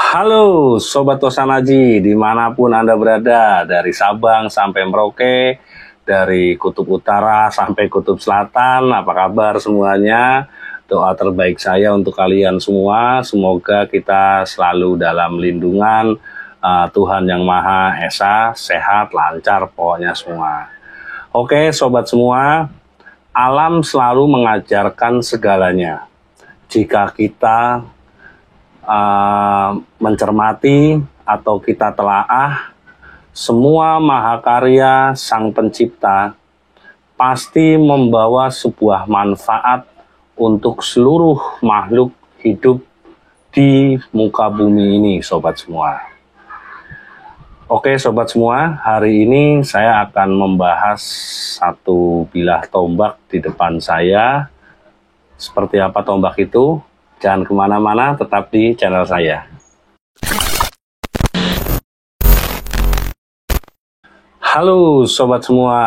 Halo Sobat Tosanaji, dimanapun Anda berada, dari Sabang sampai Merauke, dari Kutub Utara sampai Kutub Selatan, apa kabar semuanya? Doa terbaik saya untuk kalian semua, semoga kita selalu dalam lindungan Tuhan Yang Maha Esa, sehat, lancar pokoknya semua. Oke Sobat semua, alam selalu mengajarkan segalanya. Jika kita mencermati atau kita telaah, semua mahakarya Sang Pencipta pasti membawa sebuah manfaat untuk seluruh makhluk hidup di muka bumi ini, sobat semua. Oke sobat semua, hari ini saya akan membahas satu bilah tombak di depan saya. Seperti apa tombak itu? Jangan kemana-mana, tetap di channel saya. Halo sobat semua,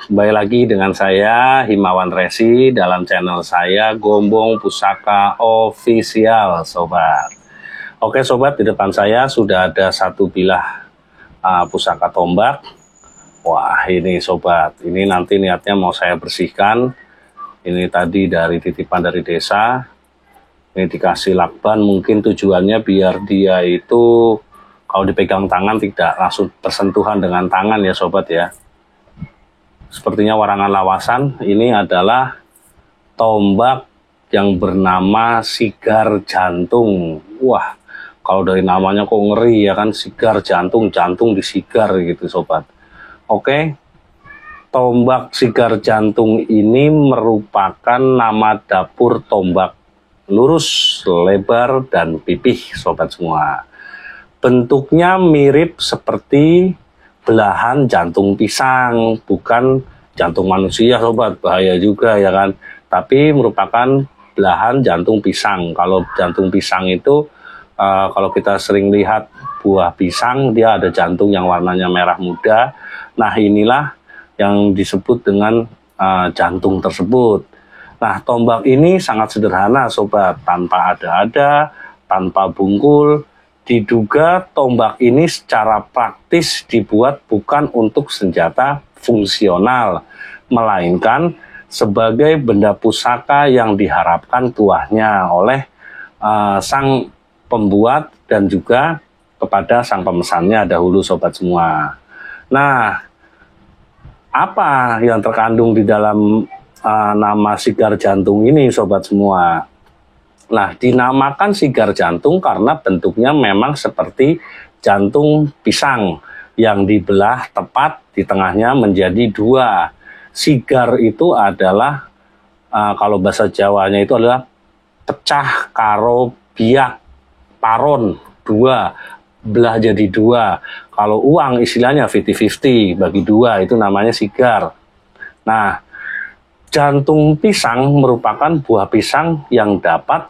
kembali lagi dengan saya Himawan Resi dalam channel saya Gombong Pusaka Official, sobat. Oke sobat, di depan saya sudah ada satu bilah pusaka tombak. Wah ini sobat, ini nanti niatnya mau saya bersihkan. Ini tadi dari titipan dari desa. Ini dikasih lakban, mungkin tujuannya biar dia itu kalau dipegang tangan tidak langsung bersentuhan dengan tangan ya sobat ya. Sepertinya warangan lawasan. Ini adalah tombak yang bernama Sigar Jantung. Wah, kalau dari namanya kok ngeri ya kan, sigar jantung, jantung disigar gitu sobat. Oke, tombak Sigar Jantung ini merupakan nama dapur tombak lurus, lebar, dan pipih sobat semua. Bentuknya mirip seperti belahan jantung pisang, bukan jantung manusia sobat, bahaya juga ya kan, tapi merupakan belahan jantung pisang. Kalau jantung pisang itu kalau kita sering lihat buah pisang, dia ada jantung yang warnanya merah muda. Nah inilah yang disebut dengan jantung tersebut. Nah, tombak ini sangat sederhana sobat, tanpa ada-ada, tanpa bungkul. Diduga tombak ini secara praktis dibuat bukan untuk senjata fungsional, melainkan sebagai benda pusaka yang diharapkan tuahnya oleh sang pembuat dan juga kepada sang pemesannya dahulu sobat semua. Nah, apa yang terkandung di dalam nama Sigar Jantung ini sobat semua? Nah, dinamakan Sigar Jantung karena bentuknya memang seperti jantung pisang yang dibelah tepat di tengahnya menjadi dua. Sigar itu adalah kalau bahasa Jawanya itu adalah pecah karo biak paron, dua, belah jadi dua. Kalau uang istilahnya 50-50, bagi dua, itu namanya sigar. Nah, jantung pisang merupakan buah pisang yang dapat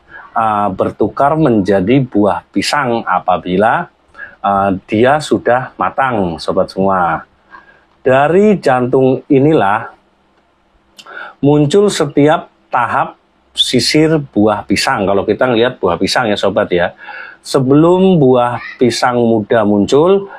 bertukar menjadi buah pisang apabila dia sudah matang, sobat semua. Dari jantung inilah muncul setiap tahap sisir buah pisang. Kalau kita ngelihat buah pisang ya sobat ya, sebelum buah pisang muda muncul,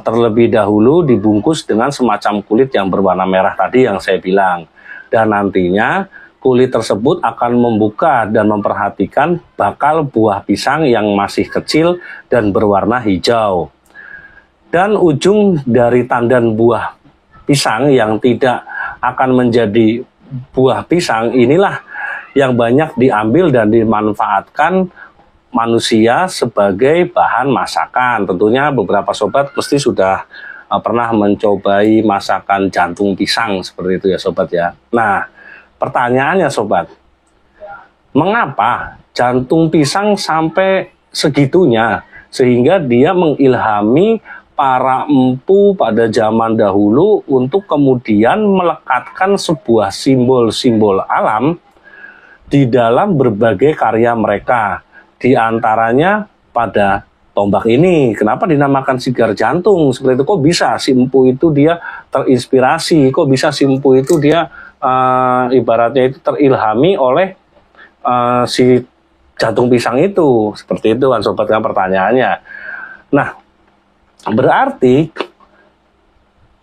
terlebih dahulu dibungkus dengan semacam kulit yang berwarna merah tadi yang saya bilang. Dan nantinya kulit tersebut akan membuka dan memperhatikan bakal buah pisang yang masih kecil dan berwarna hijau. Dan ujung dari tandan buah pisang yang tidak akan menjadi buah pisang inilah yang banyak diambil dan dimanfaatkan manusia sebagai bahan masakan. Tentunya beberapa sobat pasti sudah pernah mencobai masakan jantung pisang seperti itu ya sobat ya. Nah, pertanyaannya sobat, mengapa jantung pisang sampai segitunya sehingga dia mengilhami para empu pada zaman dahulu untuk kemudian melekatkan sebuah simbol-simbol alam di dalam berbagai karya mereka, di antaranya pada tombak ini. Kenapa dinamakan Sigar Jantung seperti itu? Kok bisa si empu itu dia terinspirasi? Kok bisa si empu itu dia ibaratnya itu terilhami oleh si jantung pisang itu. Seperti itu kan sobat kan pertanyaannya. Nah, berarti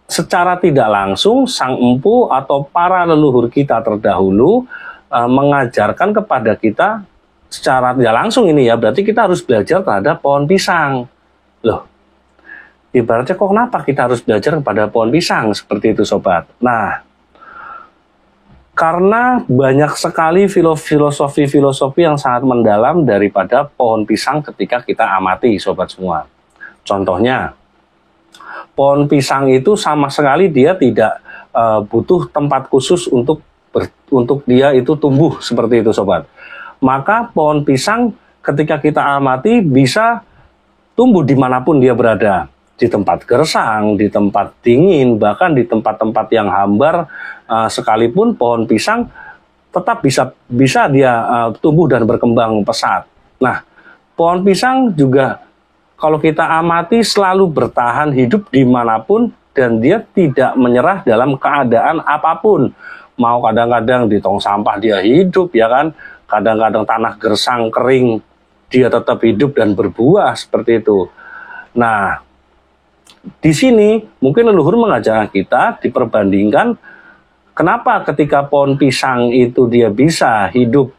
secara tidak langsung sang empu atau para leluhur kita terdahulu mengajarkan kepada kita secara tidak langsung ini ya, berarti kita harus belajar terhadap pohon pisang. Loh, ibaratnya kok kenapa kita harus belajar kepada pohon pisang seperti itu sobat? Nah, karena banyak sekali filosofi-filosofi yang sangat mendalam daripada pohon pisang ketika kita amati sobat semua. Contohnya, pohon pisang itu sama sekali dia tidak butuh tempat khusus untuk dia itu tumbuh seperti itu sobat. Maka pohon pisang ketika kita amati bisa tumbuh dimanapun dia berada. Di tempat gersang, di tempat dingin, bahkan di tempat-tempat yang hambar sekalipun pohon pisang tetap bisa dia tumbuh dan berkembang pesat. Nah, pohon pisang juga kalau kita amati selalu bertahan hidup dimanapun dan dia tidak menyerah dalam keadaan apapun. Mau kadang-kadang di tong sampah dia hidup ya kan, kadang-kadang tanah gersang kering dia tetap hidup dan berbuah seperti itu. Nah, di sini mungkin leluhur mengajarkan kita diperbandingkan kenapa ketika pohon pisang itu dia bisa hidup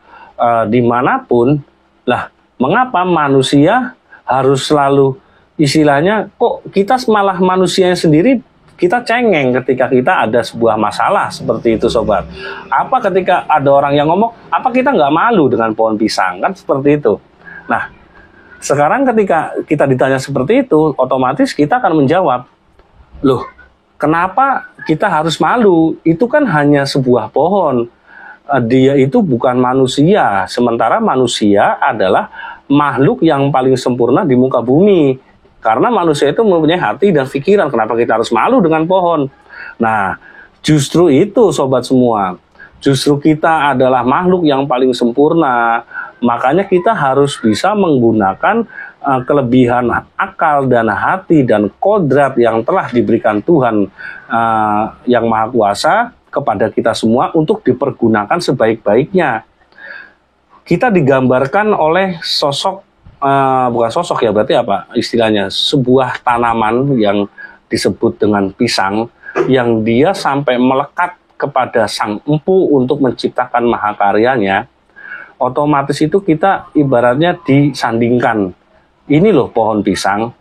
dimanapun, lah mengapa manusia harus selalu istilahnya kok kita malah manusianya sendiri kita cengeng ketika kita ada sebuah masalah seperti itu sobat. Apa ketika ada orang yang ngomong, apa kita nggak malu dengan pohon pisang? Kan seperti itu. Nah, sekarang ketika kita ditanya seperti itu, otomatis kita akan menjawab, loh, kenapa kita harus malu? Itu kan hanya sebuah pohon. Dia itu bukan manusia, sementara manusia adalah makhluk yang paling sempurna di muka bumi. Karena manusia itu mempunyai hati dan pikiran, kenapa kita harus malu dengan pohon? Nah, justru itu sobat semua. Justru kita adalah makhluk yang paling sempurna. Makanya kita harus bisa menggunakan kelebihan akal dan hati dan kodrat yang telah diberikan Tuhan yang Maha Kuasa kepada kita semua untuk dipergunakan sebaik-baiknya. Kita digambarkan oleh sosok, bukan sosok ya, berarti apa istilahnya, sebuah tanaman yang disebut dengan pisang, yang dia sampai melekat kepada sang empu untuk menciptakan mahakaryanya. Otomatis itu kita ibaratnya disandingkan, ini loh pohon pisang,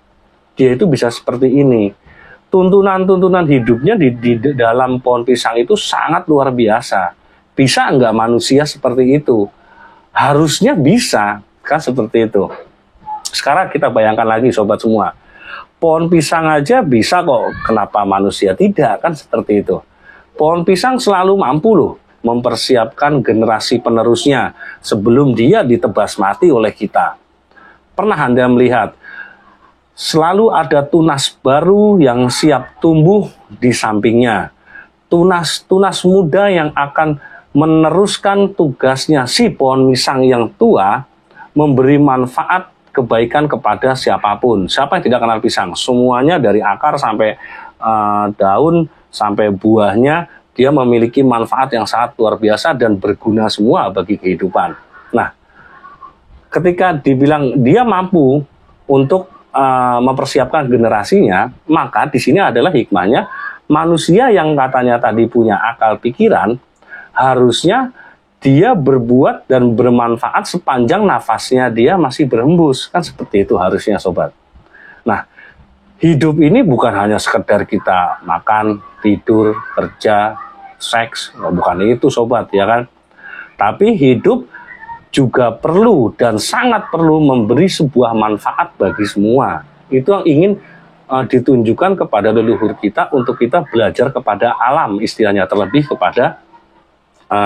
dia itu bisa seperti ini. Tuntunan-tuntunan hidupnya di dalam pohon pisang itu sangat luar biasa. Bisa nggak manusia seperti itu? Harusnya bisa, kan seperti itu. Sekarang kita bayangkan lagi sobat semua, pohon pisang aja bisa kok, kenapa manusia tidak, kan seperti itu. Pohon pisang selalu mampu loh mempersiapkan generasi penerusnya sebelum dia ditebas mati oleh kita. Pernah Anda melihat selalu ada tunas baru yang siap tumbuh di sampingnya. Tunas muda yang akan meneruskan tugasnya si pohon pisang yang tua, memberi manfaat kebaikan kepada siapapun. Siapa yang tidak kenal pisang? Semuanya dari akar sampai daun sampai buahnya, dia memiliki manfaat yang sangat luar biasa dan berguna semua bagi kehidupan. Nah, ketika dibilang dia mampu untuk mempersiapkan generasinya, maka di sini adalah hikmahnya manusia yang katanya tadi punya akal pikiran, harusnya dia berbuat dan bermanfaat sepanjang nafasnya dia masih berhembus. Kan seperti itu harusnya sobat. Nah, hidup ini bukan hanya sekedar kita makan, tidur, kerja, seks, bukan itu sobat ya kan. Tapi hidup juga perlu dan sangat perlu memberi sebuah manfaat bagi semua. Itu yang ingin ditunjukkan kepada leluhur kita untuk kita belajar kepada alam, istilahnya terlebih kepada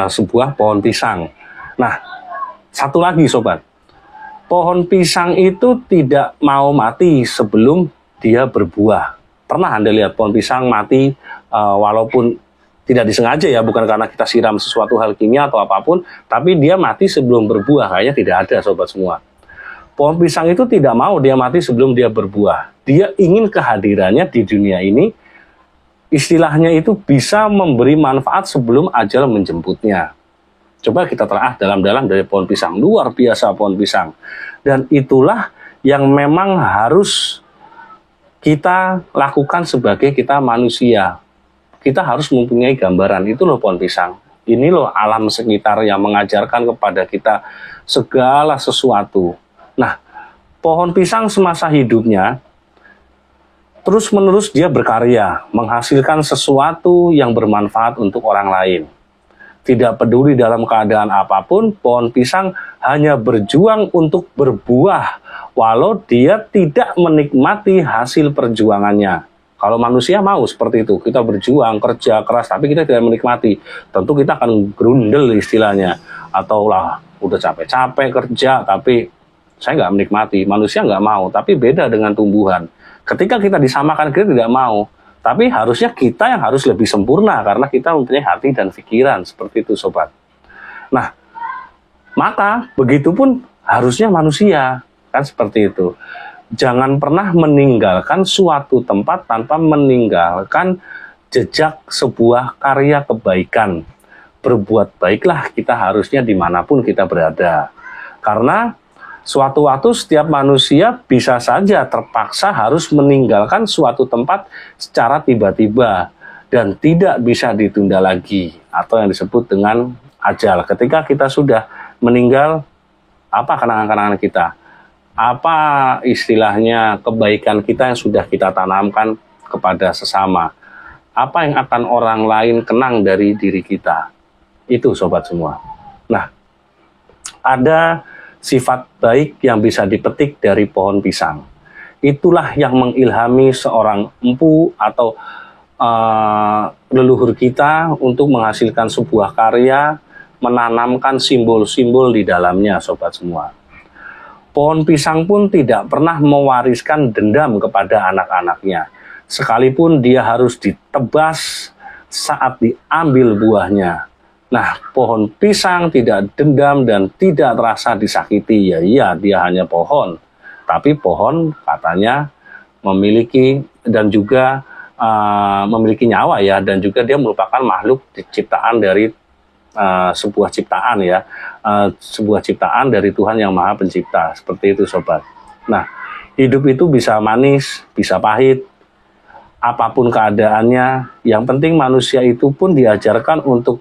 sebuah pohon pisang. Nah, satu lagi sobat, pohon pisang itu tidak mau mati sebelum dia berbuah. Pernah Anda lihat pohon pisang mati walaupun tidak disengaja ya, bukan karena kita siram sesuatu hal kimia atau apapun, tapi dia mati sebelum berbuah? Kayaknya tidak ada sobat semua. Pohon pisang itu tidak mau dia mati sebelum dia berbuah. Dia ingin kehadirannya di dunia ini, istilahnya itu bisa memberi manfaat sebelum ajal menjemputnya. Coba kita telah dalam-dalam dari pohon pisang, luar biasa pohon pisang. Dan itulah yang memang harus kita lakukan sebagai kita manusia. Kita harus mempunyai gambaran, itu loh pohon pisang. Ini loh alam sekitar yang mengajarkan kepada kita segala sesuatu. Nah, pohon pisang semasa hidupnya, terus-menerus dia berkarya, menghasilkan sesuatu yang bermanfaat untuk orang lain. Tidak peduli dalam keadaan apapun, pohon pisang hanya berjuang untuk berbuah, walau dia tidak menikmati hasil perjuangannya. Kalau manusia mau seperti itu, kita berjuang, kerja keras, tapi kita tidak menikmati. Tentu kita akan grundel istilahnya. Atau lah, udah capek-capek kerja, tapi saya nggak menikmati. Manusia nggak mau, tapi beda dengan tumbuhan. Ketika kita disamakan, kita tidak mau. Tapi harusnya kita yang harus lebih sempurna, karena kita mempunyai hati dan pikiran. Seperti itu, sobat. Nah, maka begitupun harusnya manusia. Kan seperti itu. Jangan pernah meninggalkan suatu tempat tanpa meninggalkan jejak sebuah karya kebaikan. Berbuat baiklah kita harusnya dimanapun kita berada. Karena suatu waktu setiap manusia bisa saja terpaksa harus meninggalkan suatu tempat secara tiba-tiba dan tidak bisa ditunda lagi, atau yang disebut dengan ajal. Ketika kita sudah meninggal, apa kenangan-kenangan kita? Apa istilahnya kebaikan kita yang sudah kita tanamkan kepada sesama? Apa yang akan orang lain kenang dari diri kita? Itu sobat semua. Nah, ada sifat baik yang bisa dipetik dari pohon pisang. Itulah yang mengilhami seorang empu atau leluhur kita untuk menghasilkan sebuah karya, menanamkan simbol-simbol di dalamnya, sobat semua. Pohon pisang pun tidak pernah mewariskan dendam kepada anak-anaknya, sekalipun dia harus ditebas saat diambil buahnya. Nah, pohon pisang tidak dendam dan tidak terasa disakiti. Ya iya, dia hanya pohon. Tapi pohon katanya memiliki dan juga memiliki nyawa ya, dan juga dia merupakan makhluk ciptaan dari sebuah ciptaan ya, sebuah ciptaan dari Tuhan yang Maha Pencipta. Seperti itu, sobat. Nah, hidup itu bisa manis, bisa pahit, apapun keadaannya. Yang penting manusia itu pun diajarkan untuk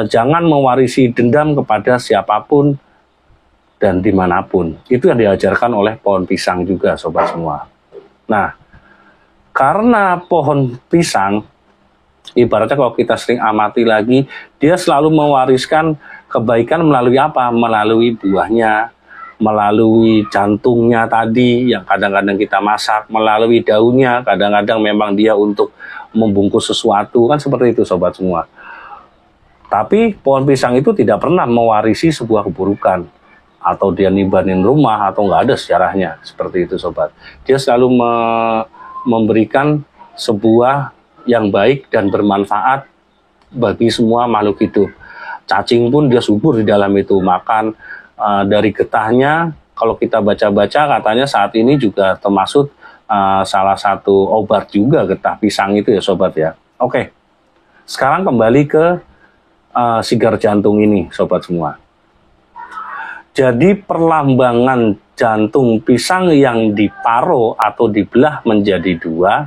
jangan mewarisi dendam kepada siapapun dan dimanapun. Itu yang diajarkan oleh pohon pisang juga, sobat semua. Nah, karena pohon pisang, ibaratnya kalau kita sering amati lagi, dia selalu mewariskan kebaikan melalui apa? Melalui buahnya, melalui jantungnya tadi yang kadang-kadang kita masak, melalui daunnya, kadang-kadang memang dia untuk membungkus sesuatu, kan seperti itu, sobat semua. Tapi pohon pisang itu tidak pernah mewarisi sebuah keburukan, atau dia nibanin rumah, atau nggak ada sejarahnya, seperti itu, sobat. Dia selalu memberikan sebuah yang baik dan bermanfaat bagi semua makhluk hidup. Cacing pun dia subur di dalam itu, makan dari getahnya. Kalau kita baca-baca katanya saat ini juga termasuk salah satu obat juga getah pisang itu ya, sobat ya. Oke, sekarang kembali ke sigar jantung ini, sobat semua. Jadi perlambangan jantung pisang yang diparo atau dibelah menjadi dua,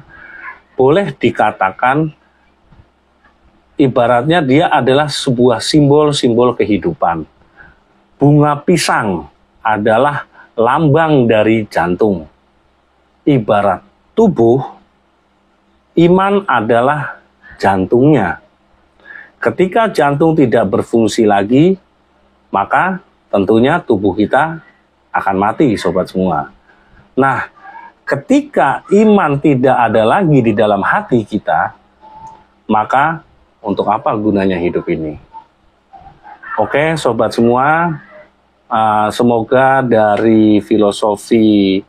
boleh dikatakan ibaratnya dia adalah sebuah simbol-simbol kehidupan. Bunga pisang adalah lambang dari jantung. Ibarat tubuh, iman adalah jantungnya. Ketika jantung tidak berfungsi lagi, maka tentunya tubuh kita akan mati, sobat semua. Nah, ketika iman tidak ada lagi di dalam hati kita, maka untuk apa gunanya hidup ini? Oke, sobat semua, semoga dari filosofi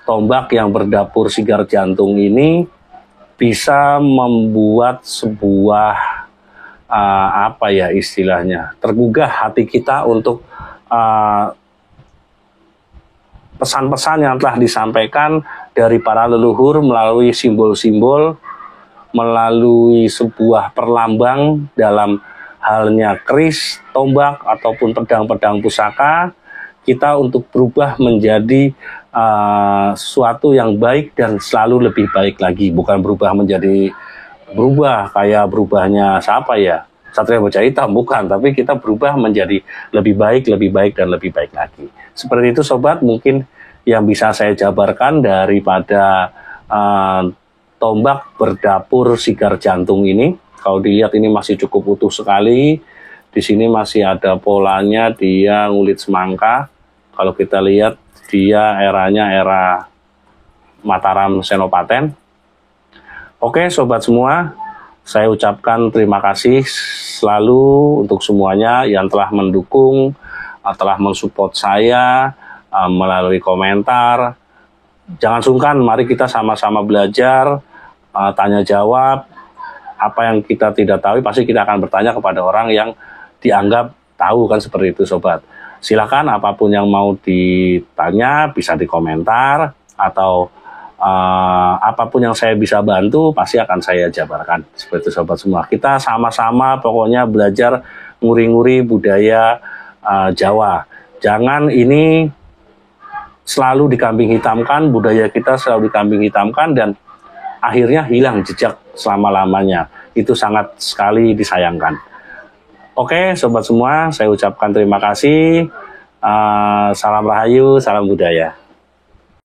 tombak yang berdapur sigar jantung ini bisa membuat sebuah apa ya istilahnya, tergugah hati kita untuk pesan-pesan yang telah disampaikan dari para leluhur melalui simbol-simbol, melalui sebuah perlambang dalam halnya keris, tombak, ataupun pedang-pedang pusaka, kita untuk berubah menjadi sesuatu yang baik dan selalu lebih baik lagi. Bukan berubah menjadi kayak berubahnya siapa ya, Satria Baja Hitam, bukan, tapi kita berubah menjadi lebih baik dan lebih baik lagi. Seperti itu sobat, mungkin yang bisa saya jabarkan daripada tombak berdapur sigar jantung ini. Kalau dilihat ini masih cukup utuh sekali. Di sini masih ada polanya, dia ngulit semangka. Kalau kita lihat dia eranya era Mataram Senopaten. Oke sobat semua, saya ucapkan terima kasih selalu untuk semuanya yang telah mendukung, telah mensupport saya melalui komentar. Jangan sungkan, mari kita sama-sama belajar, tanya jawab. Apa yang kita tidak tahu, pasti kita akan bertanya kepada orang yang dianggap tahu, kan seperti itu sobat. Silakan apapun yang mau ditanya bisa di komentar, atau apapun yang saya bisa bantu pasti akan saya jabarkan. Seperti itu sobat semua. Kita sama-sama pokoknya belajar nguri-nguri budaya Jawa. Jangan ini selalu dikambing hitamkan, budaya kita selalu dikambing hitamkan dan akhirnya hilang jejak selama-lamanya. Itu sangat sekali disayangkan. Oke sobat semua, saya ucapkan terima kasih. Salam Rahayu, salam budaya.